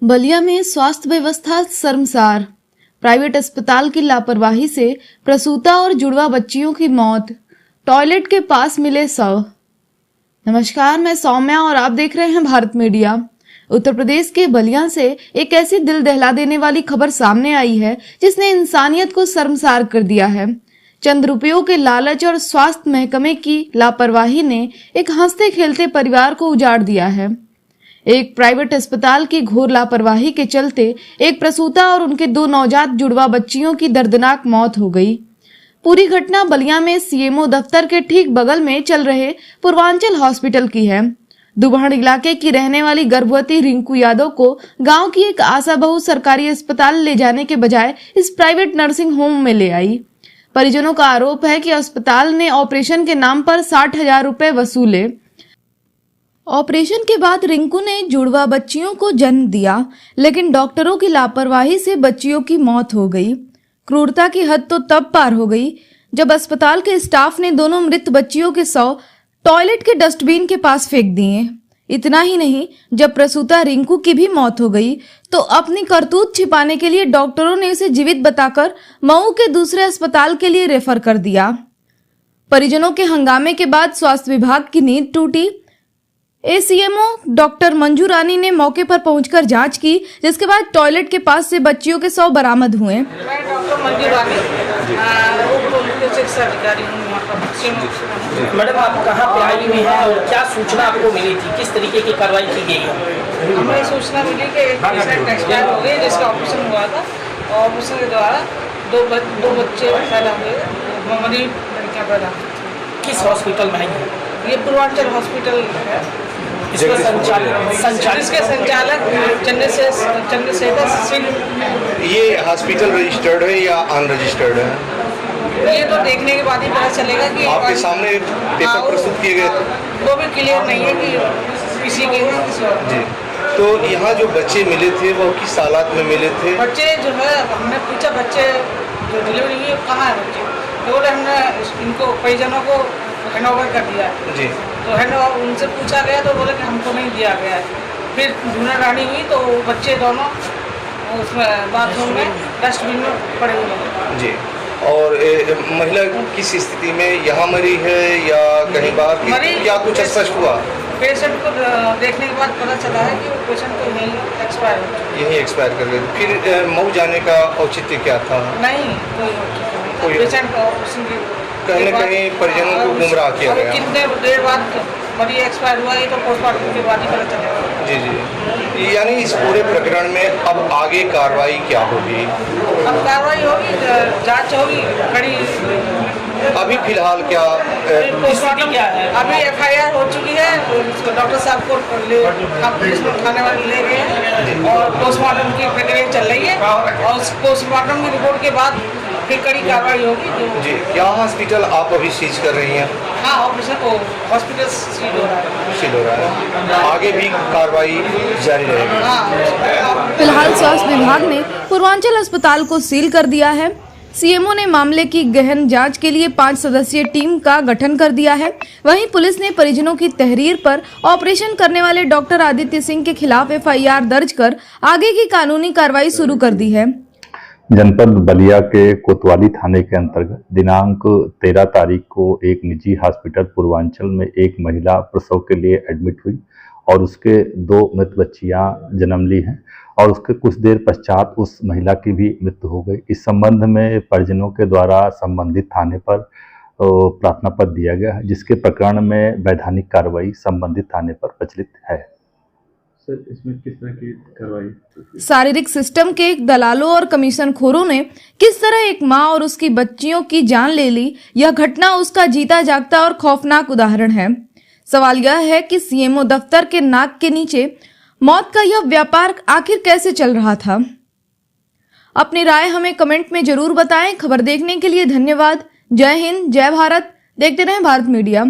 बलिया में स्वास्थ्य व्यवस्था शर्मसार। प्राइवेट अस्पताल की लापरवाही से प्रसूता और जुड़वा बच्चियों की मौत। टॉयलेट के पास मिले शव। नमस्कार, मैं सौम्या और आप देख रहे हैं भारत मीडिया। उत्तर प्रदेश के बलिया से एक ऐसी दिल दहला देने वाली खबर सामने आई है जिसने इंसानियत को शर्मसार कर दिया है। चंद रुपयों के लालच और स्वास्थ्य महकमे की लापरवाही ने एक हंसते खेलते परिवार को उजाड़ दिया है। एक प्राइवेट अस्पताल की घोर लापरवाही के चलते एक प्रसूता और उनके 2 नवजात जुड़वा बच्चियों की दर्दनाक मौत हो गई। पूरी घटना बलिया में सीएमओ दफ्तर के ठीक बगल में चल रहे पूर्वांचल हॉस्पिटल की है। दुबहड़ इलाके की रहने वाली गर्भवती रिंकू यादव को गांव की एक आशा बहू सरकारी अस्पताल ले जाने के बजाय इस प्राइवेट नर्सिंग होम में ले आई। परिजनों का आरोप है कि अस्पताल ने ऑपरेशन के नाम पर 60,000 रुपए वसूले। ऑपरेशन के बाद रिंकू ने जुड़वा बच्चियों को जन्म दिया, लेकिन डॉक्टरों की लापरवाही से बच्चियों की मौत हो गई। क्रूरता की हद तो तब पार हो गई जब अस्पताल के स्टाफ ने दोनों मृत बच्चियों के शव टॉयलेट के डस्टबिन के पास फेंक दिए। इतना ही नहीं, जब प्रसूता रिंकू की भी मौत हो गई तो अपनी करतूत छिपाने के लिए डॉक्टरों ने उसे जीवित बताकर मऊ के दूसरे अस्पताल के लिए रेफर कर दिया। परिजनों के हंगामे के बाद स्वास्थ्य विभाग की नींद टूटी। एसीएमओ डॉक्टर मंजू रानी ने मौके पर पहुंचकर जांच की, जिसके बाद टॉयलेट के पास से बच्चियों के शव बरामद हुए। मैं डॉक्टर मंजू रानी अधिकारी हूँ। मैडम, आप कहाँ पे आई हुई हैं और क्या सूचना आपको मिली थी, किस तरीके की कार्रवाई की गई है? हमें सूचना मिली कि एक पेशेंट एक्सपायर हो गए जिसका ऑपरेशन हुआ था। ऑपरेशन के द्वारा दो बच्चे पैदा हुए, मामूली लड़कियाँ पैदा हुई। किस हॉस्पिटल में है ये पूर्वांचल हॉस्पिटल है। इसका संचालक चंद्रशेखर सिंह। ये हॉस्पिटल रजिस्टर्ड है या अनरजिस्टर्ड है? ये तो देखने के बाद ही पता चलेगा कि आपके सामने पेपर प्रस्तुत किए गए थे, वो भी क्लियर नहीं है कि किसी के हैं किसी और जी। तो यहाँ जो बच्चे मिले थे वो किस हालात में मिले थे? बच्चे जो है, हमने पूछा बच्चे जो डिलीवरी हुई कहाँ है बच्चे, तो बोले हमने इनको परिजनों को हैंड ओवर कर दिया जी। तो हैंड ओवर उनसे पूछा गया तो बोले कि हमको नहीं दिया गया है। फिर ढूंढा रानी हुई तो बच्चे दोनों उसमें बाथरूम में डस्टबिन में पड़े हुए हैं जी। और महिला किस स्थिति में यहाँ मरी है या कहीं बाहर की, क्या कुछ स्पष्ट हुआ? पेशेंट को देखने के बाद पता चला है कि वो पेशेंट तो यहीं एक्सपायर हो चुका है। यहीं एक्सपायर कर गए। फिर मऊ जाने का औचित्य क्या था? नहीं, कोई पेशेंट कहीं न कहीं परिजनों को गुमराह किया गया। कितने देर बाद मरीज एक्सपायर हुआ, ये तो पोस्टमार्टम के बाद ही पता चलेगा। जी जी। यानी इस पूरे प्रकरण में अब आगे कार्रवाई क्या होगी? अब कार्रवाई होगी, जांच होगी कड़ी। अभी फिलहाल क्या पोस्टमार्टम क्या है? अभी एफआईआर हो चुकी है, डॉक्टर साहब को पुलिस में थाने वाले ले गए हैं और पोस्टमार्टम की प्रक्रिया चल रही है और पोस्टमार्टम की रिपोर्ट के बाद फिर कड़ी कार्रवाई होगी। जी। क्या हॉस्पिटल आप अभी सीज कर रही हैं? हाँ, ऑपरेशन हॉस्पिटल सील हो रहा है। सील हो रहा है, आगे भी कार्रवाई जारी रहेगी। हाँ। फिलहाल स्वास्थ्य विभाग ने पूर्वांचल अस्पताल को सील कर दिया है। सीएमओ ने मामले की गहन जांच के लिए 5 सदस्यीय टीम का गठन कर दिया है। वहीं पुलिस ने परिजनों की तहरीर पर ऑपरेशन करने वाले डॉक्टर आदित्य सिंह के खिलाफ एफआईआर दर्ज कर आगे की कानूनी कार्रवाई शुरू कर दी है। जनपद बलिया के कोतवाली थाने के अंतर्गत दिनांक 13 तारीख को एक निजी हॉस्पिटल पूर्वांचल में एक महिला प्रसव के लिए एडमिट हुई और उसके 2 मृत बच्चियां जन्म ली हैं और उसके कुछ देर पश्चात उस महिला की भी मृत्यु हो गई। इस संबंध में परिजनों के द्वारा संबंधित थाने पर प्रार्थना पत्र दिया गया है, जिसके प्रकरण में वैधानिक कार्रवाई संबंधित थाने पर प्रचलित है। सर, इसमें किस तरह की कार्रवाई? शारीरिक सिस्टम के दलालों और कमीशन खोरों ने किस तरह एक मां और उसकी बच्चियों की जान ले ली, यह घटना उसका जीता जागता और खौफनाक उदाहरण है। सवाल यह है कि सीएमओ दफ्तर के नाक के नीचे मौत का यह व्यापार आखिर कैसे चल रहा था। अपनी राय हमें कमेंट में जरूर बताएं। खबर देखने के लिए धन्यवाद। जय हिंद, जय भारत। देखते रहें भारत मीडिया।